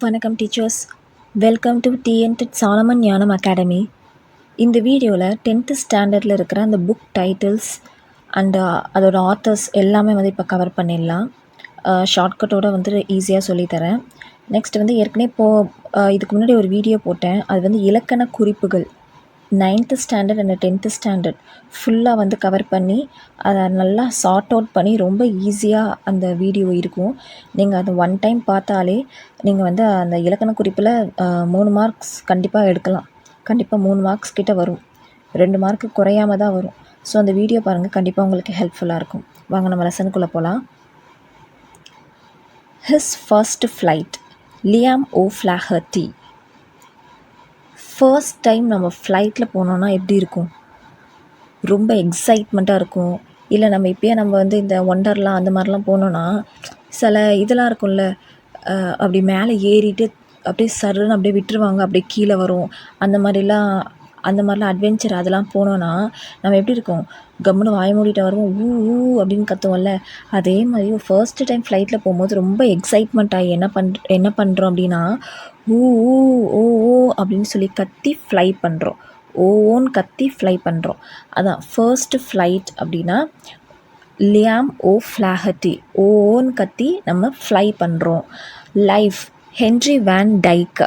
வணக்கம் teachers. Welcome to TNTET Solomon ஞானம் academy. இந்த வீடியோவில் 10th ஸ்டாண்டர்டில் இருக்கிற அந்த புக் டைட்டில்ஸ் அண்டு அதோட ஆத்தர்ஸ் எல்லாமே வந்து இப்போ கவர் பண்ணிடலாம். ஷார்ட்கட்டோடு வந்து ஈஸியாக சொல்லித்தரேன். நெக்ஸ்ட் வந்து ஏற்கனவே இதுக்கு முன்னாடி ஒரு வீடியோ போட்டேன். அது வந்து இலக்கண குறிப்புகள் 9th standard and 10th standard ஃபுல்லாக வந்து கவர் பண்ணி அதை நல்லா சார்ட் அவுட் பண்ணி ரொம்ப ஈஸியாக அந்த வீடியோ இருக்கும். நீங்கள் அதை ஒன் டைம் பார்த்தாலே நீங்கள் வந்து அந்த இலக்கண குறிப்பில் 3 மார்க்ஸ் கண்டிப்பாக எடுக்கலாம். கண்டிப்பாக 3 மார்க்ஸ் கிட்ட வரும். 2 மார்க்கு குறையாம தான் வரும். ஸோ அந்த வீடியோ பாருங்கள், கண்டிப்பாக உங்களுக்கு ஹெல்ப்ஃபுல்லாக இருக்கும். வாங்க நம்ம லெசனுக்குள்ளே போகலாம். His first flight Liam O'Flaherty. First time நம்ம ஃப்ளைட்டில் போனோன்னா எப்படி இருக்கும்? ரொம்ப எக்ஸைட்மெண்ட்டாக இருக்கும். இல்லை நம்ம இப்போயே நம்ம வந்து இந்த ஒண்டர்லாம் அந்த மாதிரிலாம் போனோன்னா சில இதெல்லாம் இருக்கும்ல, அப்படி மேலே ஏறிட்டு அப்படியே சருன்னு அப்படியே விட்டுருவாங்க, அப்படியே கீழே வரும். அந்த மாதிரிலாம் அட்வென்ச்சர் அதெல்லாம் போனோன்னா நம்ம எப்படி இருக்கும்? கம்முன்னு வாய மூடிட்டு வருவோம், ஊ ஊ அப்படின்னு கத்துவோம்ல. அதே மாதிரி ஃபர்ஸ்ட்டு டைம் ஃப்ளைட்டில் போகும்போது ரொம்ப எக்ஸைட்மெண்ட் ஆகி என்ன பண்ணுறோம் அப்படின்னா, ஊ ஊ ஓ ஓ அப்படின்னு சொல்லி கத்தி ஃப்ளை பண்ணுறோம். ஓன்னு கத்தி ஃப்ளை பண்ணுறோம். அதான் ஃபர்ஸ்ட்டு ஃப்ளைட் அப்படின்னா லியாம் ஓ'ஃப்ளாஹர்ட்டி. ஓன்னு கத்தி நம்ம ஃப்ளை பண்ணுறோம். Life Henry Van Dyke.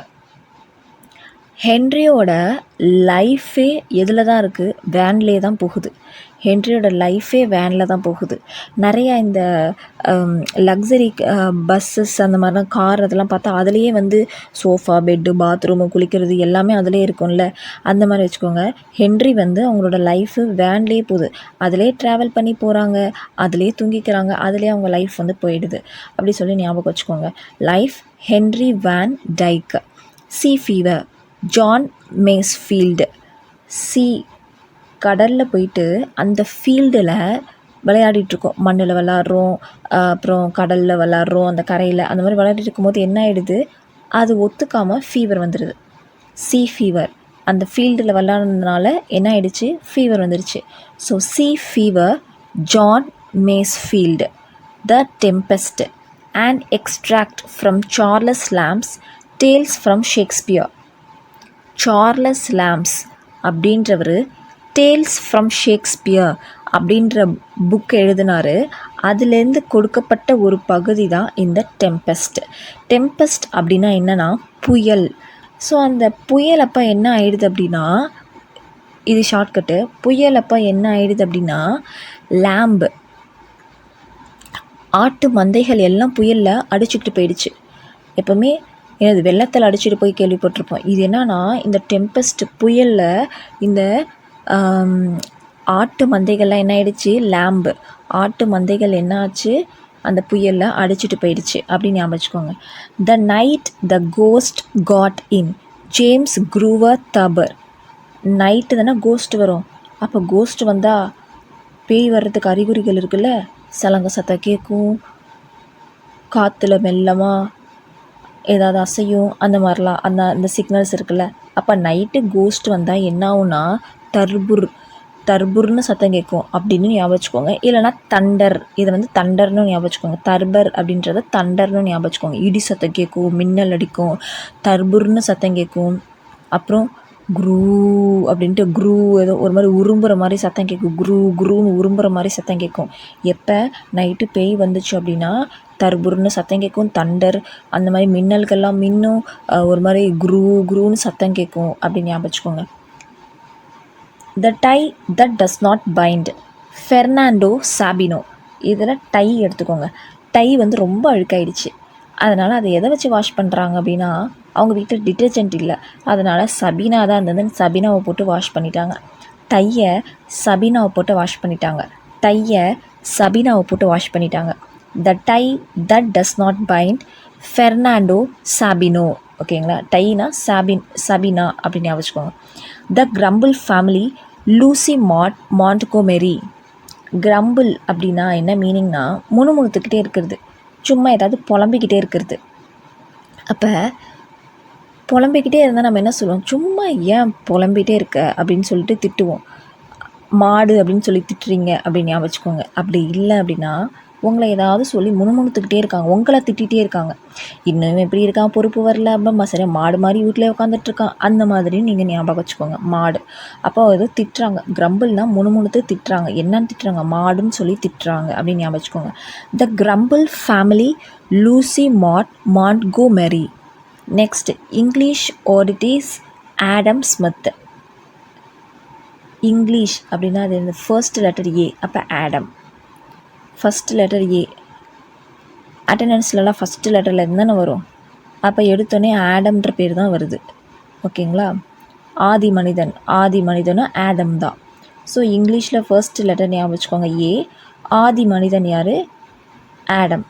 ஹென்ரியோட லைஃபே எதில் தான் இருக்குது? வேன்லேயே தான் போகுது. ஹென்ரியோட லைஃபே வேனில் தான் போகுது. நிறையா இந்த லக்ஸரி பஸ்ஸஸ் அந்த மாதிரிலாம் கார் அதெல்லாம் பார்த்தா அதுலேயே வந்து சோஃபா, பெட்டு, பாத்ரூமு, குளிக்கிறது எல்லாமே அதிலே இருக்கும்ல. அந்த மாதிரி வச்சுக்கோங்க. ஹென்ரி வந்து அவங்களோட லைஃபு வேன்லேயே போகுது. அதிலே ட்ராவல் பண்ணி போகிறாங்க, அதிலே தூங்கிக்கிறாங்க, அதிலே அவங்க லைஃப் வந்து போயிடுது. அப்படி சொல்லி ஞாபகம் வச்சுக்கோங்க. Life Henry Van Dyke. Sea fever John Masefield. கடலில் போயிட்டு அந்த ஃபீல்டில் விளையாடிட்டுருக்கோம். மண்ணில் விளாட்றோம், அப்புறம் கடலில் விளாட்றோம், அந்த கரையில் அந்த மாதிரி விளையாடிட்டு இருக்கும்போது என்ன ஆகிடுது? அது ஒத்துக்காமல் ஃபீவர் வந்துடுது. Sea fever. அந்த ஃபீல்டில் விளாட்றதுனால என்ன ஆகிடுச்சு? ஃபீவர் வந்துடுச்சு. So sea fever John Masefield. The tempest. And extract from Charles Lamb's tales from Shakespeare. Charles Lamb's அப்படின்றவர் டேல்ஸ் ஃப்ரம் ஷேக்ஸ்பியர் அப்படின்ற புக் எழுதினார். அதுலேருந்து கொடுக்கப்பட்ட ஒரு பகுதி தான் இந்த டெம்பெஸ்ட். டெம்பெஸ்ட் அப்படின்னா என்னென்னா புயல். ஸோ அந்த புயல் அப்போ என்ன ஆயிடுது அப்படின்னா, இது ஷார்ட்கட்டு. புயல் அப்போ என்ன ஆயிடுது அப்படின்னா, லேம்பு ஆட்டு மந்தைகள் எல்லாம் புயலில் அடிச்சுக்கிட்டு போயிடுச்சு. எப்போவுமே எனது வெள்ளத்தில் அடிச்சுட்டு போய் கேள்விப்பட்டிருப்போம். இது என்னன்னா, இந்த டெம்பெஸ்ட் புயலில் இந்த ஆட்டு மந்தைகள்லாம் என்ன ஆயிடுச்சு? லேம்பு ஆட்டு மந்தைகள் என்ன ஆச்சு? அந்த புயலில் அடிச்சுட்டு போயிடுச்சு அப்படின்னு ஞாபகம் வச்சுக்கோங்க. The night the ghost got in James Grover Thurber. Night தானே கோஸ்ட் வரும். அப்போ கோஸ்ட் வந்தால் பேய் வர்றதுக்கு அறிகுறிகள் இருக்குல்ல. சலங்க சத்தம் கேட்கும், காற்றுல மெல்லமாக ஏதாவது அசையும், அந்த மாதிரிலாம் அந்த சிக்னல்ஸ் இருக்குல்ல. அப்போ நைட்டு கோஸ்ட் வந்தால் என்ன ஆகும்னா, தர்புர்னு சத்தம் கேட்கும் அப்படின்னு ஞாபகம் வச்சுக்கோங்க. இல்லைனா தண்டர், இதை வந்து தண்டர்னு ஞாபகம் வச்சுக்கோங்க. தர்பர் அப்படின்றத தண்டர்னு ஞாபகம் வச்சுக்கோங்க. இடி சத்தம் கேட்கும், மின்னல் அடிக்கும், தர்புர்னு சத்தம் கேட்கும். அப்புறம் குரூ அப்படின்ட்டு குரூ ஏதோ ஒரு மாதிரி உரும்புற மாதிரி சத்தம் கேட்கும். குரூன்னு உரும்புற மாதிரி சத்தம் கேட்கும். எப்போ நைட்டு பேய் வந்துச்சு அப்படின்னா தர்புர்னு சத்தம் கேட்கும், தண்டர் அந்த மாதிரி மின்னல்கள்லாம் மின்னும், ஒரு மாதிரி குரூன்னு சத்தம் கேட்கும் அப்படின்னு ஞாபகம் வச்சுக்கோங்க. The tie that does not bind Fernando Sabino. இதில் டை எடுத்துக்கோங்க. டை வந்து ரொம்ப அழுக்காயிடுச்சு. அதனால் அதை எதை வச்சு வாஷ் பண்ணுறாங்க அப்படின்னா, அவங்க வீட்டில் டிட்டர்ஜென்ட் இல்லை, அதனால் சபீனா தான் இருந்ததுன்னு சபீனாவை போட்டு வாஷ் பண்ணிட்டாங்க. டையை சபீனாவை போட்டு வாஷ் பண்ணிட்டாங்க. The tie that does not bind Fernando Sabino. ஓகேங்களா? டைனா சபீனா அப்படின்னு வச்சுக்கோங்க. The grumble family Lucy Montgomery. Grumble அப்படின்னா என்ன மீனிங்னா, முணுமுணுத்துக்கிட்டே இருக்கிறது, சும்மா ஏதாவது புலம்பிக்கிட்டே இருக்கிறது. அப்போ புலம்பிக்கிட்டே இருந்தால் நம்ம என்ன சொல்லுவோம்? சும்மா ஏன் புலம்பிகிட்டே இருக்க அப்படின்னு சொல்லிட்டு திட்டுவோம். மாடு அப்படின்னு சொல்லி திட்டுறீங்க அப்படின்னு ஞாபகம் வச்சுக்கோங்க. அப்படி இல்லை அப்படின்னா உங்களை ஏதாவது சொல்லி முணுமுணுத்துக்கிட்டே இருக்காங்க, உங்களை திட்டிகிட்டே இருக்காங்க. இன்னும் எப்படி இருக்கான், பொறுப்பு வரல அப்படிமா, சரியா மாடு மாதிரி வீட்டிலே உட்காந்துட்ருக்கான், அந்த மாதிரி நீங்கள் ஞாபகம் வச்சுக்கோங்க. மாடு அப்போ ஏதோ திட்டுறாங்க. கிரம்பிள்னால் முணுமுணுத்து திட்டுறாங்க. என்னன்னு திட்டுறாங்க? மாடுன்னு சொல்லி திட்டுறாங்க அப்படின்னு ஞாபகம் வச்சுக்கோங்க. The grumble family Lucy Montgomery. Next English oddities Adam Smith. English அப்படின்னா அது இந்த ஃபர்ஸ்ட் லெட்டர் ஏ, அப்போ ஆடம். First letter A. அட்டண்டன்ஸ்லலாம் ஃபஸ்ட்டு லெட்டரில் இருந்தானே வரும். அப்போ எடுத்தோடனே ஆடம்ன்ற பேர் தான் வருது. ஓகேங்களா? ஆதி மனிதனும் ஆடம் தான். ஸோ இங்கிலீஷில் ஃபர்ஸ்ட் லெட்டர் ஞாபகம் வச்சுக்கோங்க ஏ. ஆதி மனிதன் யார்? Adam.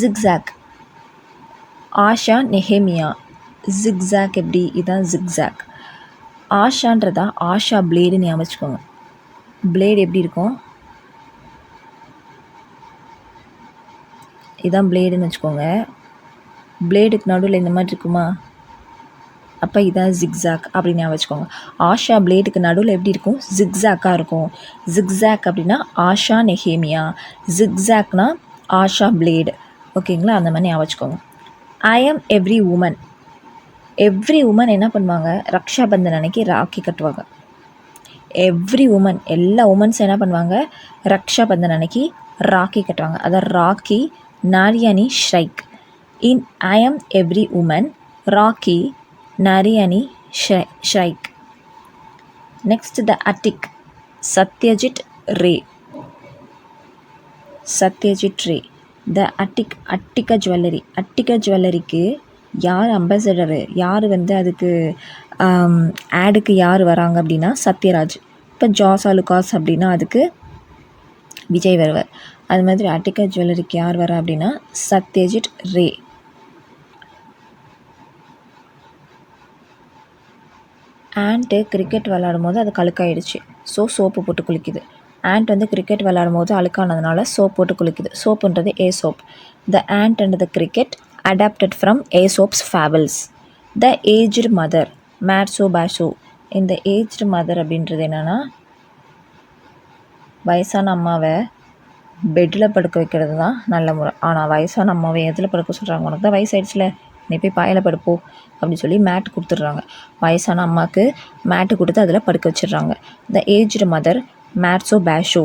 Zigzag. Asha Nehemiah. Zigzag எப்படி? இதுதான் ஜிக்ஸாக். ஆஷான்றதா ஆஷா பிளேடு ஞாபகம் வச்சுக்கோங்க. பிளேடு எப்படி இருக்கும்? இதான் பிளேடுன்னு வச்சுக்கோங்க. பிளேடுக்கு நடுவில் இந்த மாதிரி இருக்குமா? அப்போ இதான் ஜிக்ஸாக் அப்படின்னு ஞாபகம் வச்சுக்கோங்க. ஆஷா பிளேடுக்கு நடுவில் எப்படி இருக்கும்? ஜிக்ஸாக்காக இருக்கும். ஜிக்ஸாக் அப்படின்னா ஆஷா நெஹேமியா, ஜிக்ஸாக்னா ஆஷா பிளேடு. ஓகேங்களா? அந்த மாதிரி ஞாபகம் வச்சுக்கோங்க. ஐ am every woman. Every woman என்ன பண்ணுவாங்க? ரக்ஷாபந்தன் அன்னைக்கு ராக்கி கட்டுவாங்க. எவ்ரி உமன், எல்லா உமன்ஸ் என்ன பண்ணுவாங்க? ரக்ஷாபந்தன் அன்னைக்கு ராக்கி கட்டுவாங்க. அதான் rakhi Nariani ஷ்ரைக். In I am every woman Rakhi Nariani shriek. Next the attic Satyajit Ray. Satyajit Ray. The attic Attica jewellery. Attica ஜுவல்லரிக்கு யார் அம்பாசடரு? யார் வந்து அதுக்கு ஆடுக்கு யார் வராங்க அப்படின்னா சத்யராஜ். இப்போ ஜாஸ் ஆலுகாஸ் அப்படின்னா அதுக்கு விஜய் வருவார். அது மாதிரி அட்டிகா ஜுவல்லரிக்கு யார் வரா அப்படின்னா சத்யஜித் ரே. ஆண்ட்டு கிரிக்கெட் விளாடும் போது அது கழுக்காயிடுச்சு. ஸோ சோப்பு போட்டு குளிக்குது. ஆண்ட் வந்து கிரிக்கெட் விளாடும் போது அழுக்கானதுனால சோப் போட்டு குளிக்குது. சோப்புன்றது Aesop. The ant and the cricket adapted from Aesop's fables. The aged mother Matsuo Basho. இந்த ஏஜ்டு மதர் அப்படின்றது என்னென்னா வயசான அம்மாவை பெட்டில் படுக்க வைக்கிறது தான் நல்ல முறை. ஆனால் வயசான அம்மாவை எதில் படுக்க சொல்கிறாங்க? உனக்கு தான் வயசாயிடுச்சுல, நீ போய் பாயில் படுப்போ அப்படின்னு சொல்லி மேட்டு கொடுத்துட்றாங்க. வயசான அம்மாவுக்கு மேட்டு கொடுத்து அதில் படுக்க வச்சிடுறாங்க. The aged mother Matsuo Basho.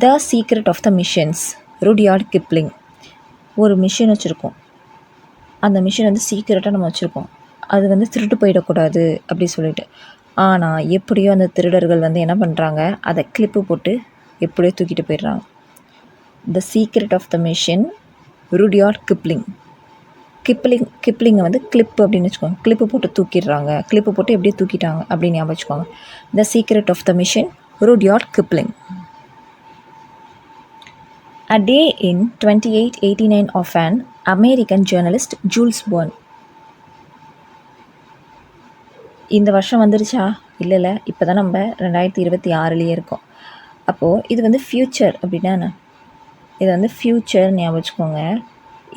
The secret of the machines Rudyard Kipling. ஒரு மிஷின் வச்சுருக்கோம். அந்த மிஷின் வந்து சீக்ரெட்டாக நம்ம வச்சுருக்கோம். அது வந்து திருட்டு போயிடக்கூடாது அப்படி சொல்லிட்டு. ஆனால் எப்படியோ அந்த திருடர்கள் வந்து என்ன பண்ணுறாங்க? அதை கிளிப்பு போட்டு எப்படியோ தூக்கிட்டு போயிடுறாங்க. The secret of the machine Rudyard Kipling. கிப்ளிங்கை வந்து கிளிப்பு அப்படின்னு வச்சுக்கோங்க. கிளிப்பு போட்டு தூக்கிடுறாங்க. கிளிப்பு போட்டு எப்படியே தூக்கிட்டாங்க அப்படின்னு ஞாபகம் வச்சுக்கோங்க. The secret of the machine Rudyard Kipling. A day in 2889 of an American journalist Jules Verne. இந்த வருஷம் வந்துருச்சா? இல்லை, இப்போ தான் நம்ம 2026 இருக்கோம். அப்போது இது வந்து ஃப்யூச்சர் அப்படின்னா என்ன? இது வந்து ஃப்யூச்சர் ஞாபகம் வச்சுக்கோங்க.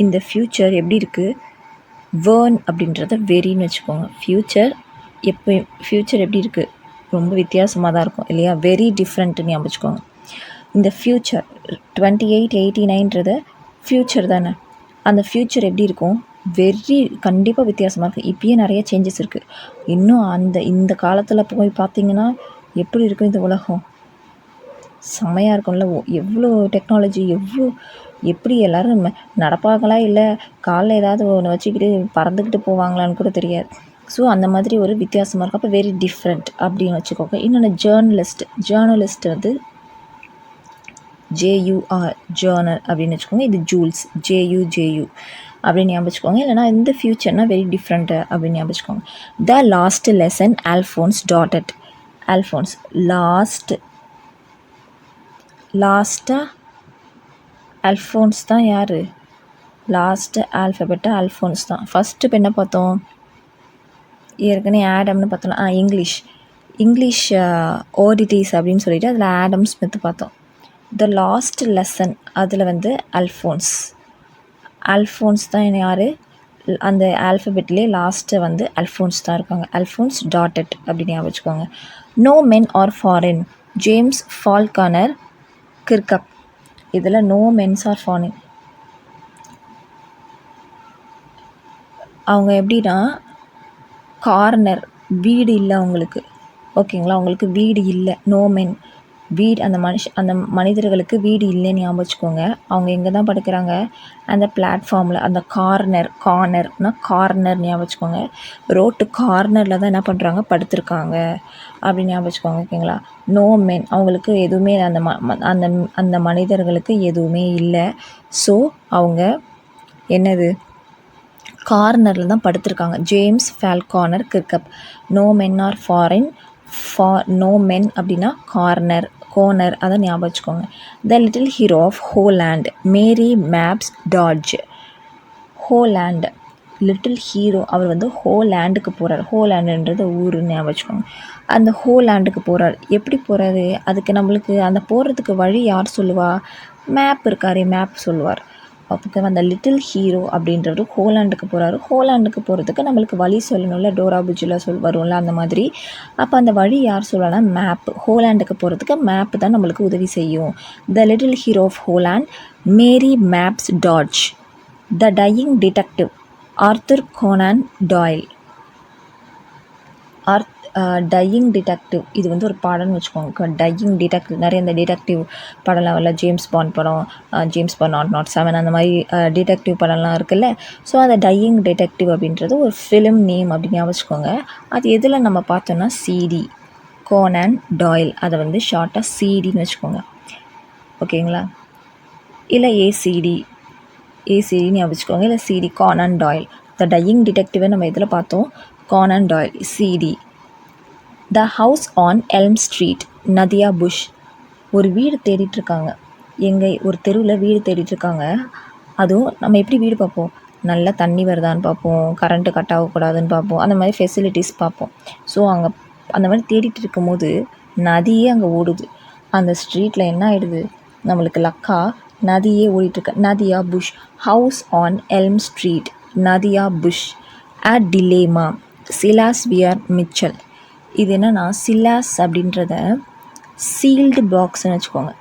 இந்த ஃப்யூச்சர் எப்படி இருக்குது? வேர்ன் அப்படின்றத வெரின்னு வச்சுக்கோங்க. ஃப்யூச்சர் எப்படி இருக்குது? ரொம்ப வித்தியாசமாக தான் இருக்கும் இல்லையா? வெரி டிஃப்ரெண்ட்டுன்னு ஞாபகம் வச்சுக்கோங்க. இந்த ஃப்யூச்சர் 2889ன்றது ஃப்யூச்சர் தானே. அந்த ஃப்யூச்சர் எப்படி இருக்கும்? கண்டிப்பாக வித்தியாசமாக இருக்குது. இப்போயே நிறைய சேஞ்சஸ் இருக்குது. இன்னும் இந்த காலத்தில் போய் பார்த்திங்கன்னா எப்படி இருக்கும் இந்த உலகம்? செம்மையாக இருக்கும்ல. எவ்வளோ டெக்னாலஜி, எப்படி எல்லோரும் நடப்பாங்களா, இல்லை காலில் ஏதாவது ஒன்று வச்சுக்கிட்டு பறந்துக்கிட்டு போவாங்களான்னு கூட தெரியாது. ஸோ அந்த மாதிரி ஒரு வித்தியாசமாக இருக்கும். அப்போ வெரி டிஃப்ரெண்ட் அப்படின்னு வச்சுக்கோங்க. இன்னொன்று ஜேர்னலிஸ்ட் வந்து JUR ஜேர்னல் அப்படின்னு வச்சுக்கோங்க. இது ஜூல்ஸ் JU அப்படின்னு ஞாபகம் வச்சுக்கோங்க. இல்லைனா இந்த ஃப்யூச்சர்னால் வெரி டிஃப்ரெண்ட்டு அப்படின்னு ஞாபகம் வச்சுக்கோங்க. The last lesson Alphonse Daudet. Alphonse லாஸ்ட்டாக அல்ஃபோன்ஸ் தான் யார்? லாஸ்ட்டு ஆல்ஃபபெட்டு அல்ஃபோன்ஸ் தான். ஃபஸ்ட்டு இப்போ என்ன பார்த்தோம்? ஏற்கனவே ஆடம்னு பார்த்தோம்னா இங்கிலீஷ் ஓடிடிஸ் அப்படின்னு சொல்லிட்டு அதில் ஆடம் ஸ்மித் பார்த்தோம். த லாஸ்ட் லெசன் அதில் வந்து அல்ஃபோன்ஸ் தான் யார்? அந்த ஆல்ஃபபெட்லேயே லாஸ்ட்டு வந்து அல்ஃபோன்ஸ் தான் இருக்காங்க. அல்ஃபோன்ஸ் டாட்டட் அப்படின்னு ஞாபகம் வச்சுக்கோங்க. No men are foreign James Falconer Kirkup. இதில் நோ மென்ஸ் ஆர் ஃபார்னிங். அவங்க எப்படின்னா கார்னர், வீடு இல்லை அவங்களுக்கு. ஓகேங்களா, அவங்களுக்கு வீடு இல்லை. நோ மென், வீடு, அந்த மனிதர்களுக்கு வீடு இல்லைன்னு ஞாபகம் வச்சுக்கோங்க. அவங்க எங்கே தான் படுக்கிறாங்க? அந்த பிளாட்ஃபார்மில், அந்த கார்னர்னா கார்னர் ஞாபகம் வச்சுக்கோங்க. ரோட்டு கார்னரில் தான் என்ன பண்ணுறாங்க? படுத்திருக்காங்க அப்படின்னு ஞாபகம் வச்சுக்கோங்க. ஓகேங்களா. நோ மென், அவங்களுக்கு எதுவுமே அந்த அந்த மனிதர்களுக்கு எதுவுமே இல்லை. ஸோ அவங்க என்னது? கார்னரில் தான் படுத்திருக்காங்க. James Falconer Kirkup. No men are foreign. No men அப்படின்னா கோனர், அதை ஞாபகம் வச்சுக்கோங்க. The little hero of Holland, Mary Mapes Dodge. Holland, little hero, அவர் வந்து ஹோலேண்டுக்கு போகிறார். ஹோலேண்டுன்றது ஊருன்னு ஞாபகம் வச்சுக்கோங்க. அந்த ஹோலேண்டுக்கு போகிறார். எப்படி போகிறாரு? அதுக்கு நம்மளுக்கு அந்த போகிறதுக்கு வழி யார் சொல்லுவா? மேப் இருக்காரே, மேப் சொல்லுவார். அப்போ அந்த லிட்டில் ஹீரோ அப்படின்றவர் ஹோலாண்டுக்கு போகிறாரு. ஹோலாண்டுக்கு போகிறதுக்கு நம்மளுக்கு வழி சொல்லணும்ல, டோரா புஜ்ஜில் வரும்ல, அந்த மாதிரி. அப்போ அந்த வழி யார் சொல்லலாம்னா மேப். ஹோலாண்டுக்கு போகிறதுக்கு மேப் தான் நம்மளுக்கு உதவி செய்யும். The little hero of Holland, Mary Mapes Dodge. The dying detective, Arthur Conan Doyle. Dying detective, இது வந்து ஒரு படம்னு வச்சுக்கோங்க. டையிங் டிடெக்டிவ், நிறைய இந்த டிடெக்டிவ் படம்லாம் வரல, ஜேம்ஸ் பாண்ட் படம், ஜேம்ஸ் பாண்ட் 007, அந்த மாதிரி டிடெக்டிவ் படம்லாம் இருக்குல்ல. ஸோ அந்த டையிங் டிடெக்டிவ் அப்படின்றது ஒரு ஃபிலிம் நேம் அப்படின்னு வச்சுக்கோங்க. அது எதில் நம்ம பார்த்தோன்னா சிடி, கோனான் டாயில். அதை வந்து ஷார்ட்டாக சிடின்னு வச்சுக்கோங்க. ஓகேங்களா. இல்லை ஏசிடின்னு வச்சுக்கோங்க. இல்லை CD, Conan Doyle. The dying டிடெக்டிவை நம்ம இதில் பார்த்தோம், Conan Doyle, CD. The house on Elm Street, Nadia Bush. ஒரு வீடு தேடிட்டுருக்காங்க. ஒரு தெருவில் வீடு தேடிட்டுருக்காங்க. அதுவும் நம்ம எப்படி வீடு பார்ப்போம்? நல்லா தண்ணி வருதான்னு பார்ப்போம், கரண்ட்டு கட் ஆகக்கூடாதுன்னு பார்ப்போம், அந்த மாதிரி ஃபெசிலிட்டிஸ் பார்ப்போம். ஸோ அங்கே அந்த மாதிரி தேடிட்டு இருக்கும் போது நதியே அங்கே ஓடுது. அந்த ஸ்ட்ரீட்டில் என்ன ஆகிடுது? நம்மளுக்கு லக்கா நதியே ஓடிட்டுருக்கு. Nadia Bush, house on Elm Street, Nadia Bush. Dilemma, Silas Weir Mitchell. இது என்னென்னா, சிலாஸ் அப்படின்றத சீல்டு பாக்ஸ்ன்னு வச்சுக்கோங்க.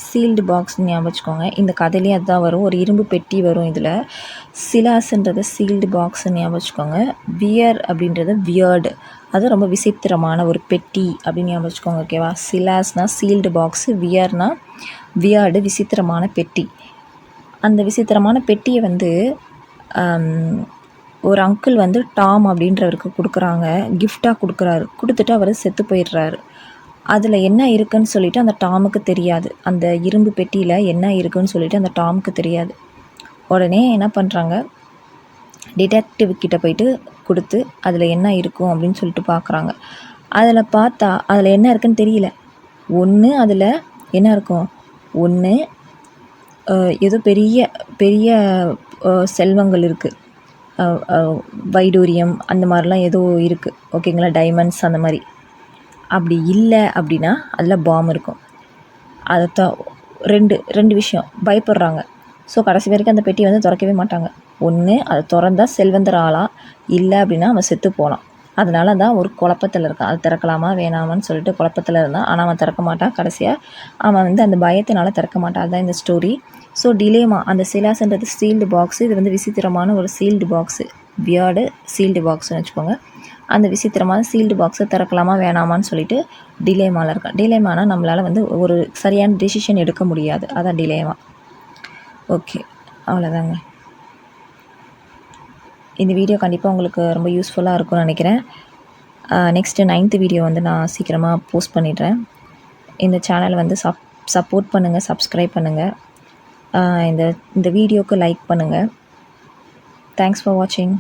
சீல்டு பாக்ஸ் ஞாபகம் வச்சுக்கோங்க. இந்த கதையிலே அதுதான் வரும், ஒரு இரும்பு பெட்டி வரும் இதில். சிலாஸ்ன்றது சீல்டு பாக்ஸ்ன்னு ஞாபகம் வச்சுக்கோங்க. வியர் அப்படின்றது வியர்டு, அது ரொம்ப விசித்திரமான ஒரு பெட்டி அப்படின்னு ஞாபகம் வச்சுக்கோங்க. ஓகேவா. சிலாஸ்னால் சீல்டு பாக்ஸு, வியர்டு விசித்திரமான பெட்டி. அந்த விசித்திரமான பெட்டியை வந்து ஒரு அங்கிள் வந்து டாம் அப்படின்றவருக்கு கொடுக்குறாங்க, கிஃப்டாக கொடுக்குறாரு. கொடுத்துட்டு அவர் செத்து போயிடுறாரு. அதில் என்ன இருக்குதுன்னு சொல்லிவிட்டு அந்த டாமுக்கு தெரியாது. அந்த இரும்பு பெட்டியில் என்ன இருக்குதுன்னு சொல்லிவிட்டு அந்த டாமுக்கு தெரியாது. உடனே என்ன பண்ணுறாங்க, டிடெக்டிவ் கிட்ட போயிட்டு கொடுத்து அதில் என்ன இருக்கும் அப்படின்னு சொல்லிட்டு பார்க்குறாங்க. அதில் பார்த்தா அதில் என்ன இருக்குதுன்னு தெரியல. ஒன்று அதில் என்ன இருக்கும்? ஒன்று ஏதோ பெரிய பெரிய செல்வங்கள் இருக்குது, வைடூரியம் அந்த மாதிரிலாம் ஏதோ இருக்குது. ஓகேங்களா. டைமண்ட்ஸ் அந்த மாதிரி. அப்படி இல்லை அப்படின்னா அதில் பாம் இருக்கும். அதை ரெண்டு விஷயம் பயப்படுறாங்க. ஸோ கடைசி வரைக்கும் அந்த பெட்டியை வந்து திறக்கவே மாட்டாங்க. ஒன்று அதை திறந்தால் செல்வந்தர் ஆளாம், இல்லை அப்படின்னா அவன் செத்து போகலாம். அதனால தான் ஒரு குழப்பத்தில் இருக்கான். அது திறக்கலாமா வேணாமான்னு சொல்லிட்டு குழப்பத்தில் இருந்தான். ஆனால் அவன் திறக்க மாட்டான். கடைசியாக அவன் வந்து அந்த பயத்தினால திறக்க மாட்டான். அதுதான் இந்த ஸ்டோரி. ஸோ டிலேமா, அந்த சிலாஸ்ன்றது சீல்டு பாக்ஸு. இது வந்து விசித்திரமான ஒரு சீல்டு பாக்ஸு, வியர்டு சீல்டு பாக்ஸ்னு வச்சுக்கோங்க. அந்த விசித்திரமான சீல்டு பாக்ஸை திறக்கலாமா வேணாமான்னு சொல்லிட்டு டிலேமாவில் இருக்கான். டிலேமானா நம்மளால் வந்து ஒரு சரியான டெசிஷன் எடுக்க முடியாது, அதான் டிலேமா. ஓகே, அவ்வளோதாங்க. இந்த வீடியோ கண்டிப்பாக உங்களுக்கு ரொம்ப யூஸ்ஃபுல்லாக இருக்கும்னு நினைக்கிறேன். நெக்ஸ்ட்டு 9th வீடியோ வந்து நான் சீக்கிரமாக போஸ்ட் பண்ணிடுறேன். இந்த சேனலை வந்து சப்போர்ட் பண்ணுங்கள், சப்ஸ்கிரைப் பண்ணுங்கள். இந்த வீடியோவுக்கு லைக் பண்ணுங்கள். தேங்க்ஸ் ஃபார் வாட்சிங்.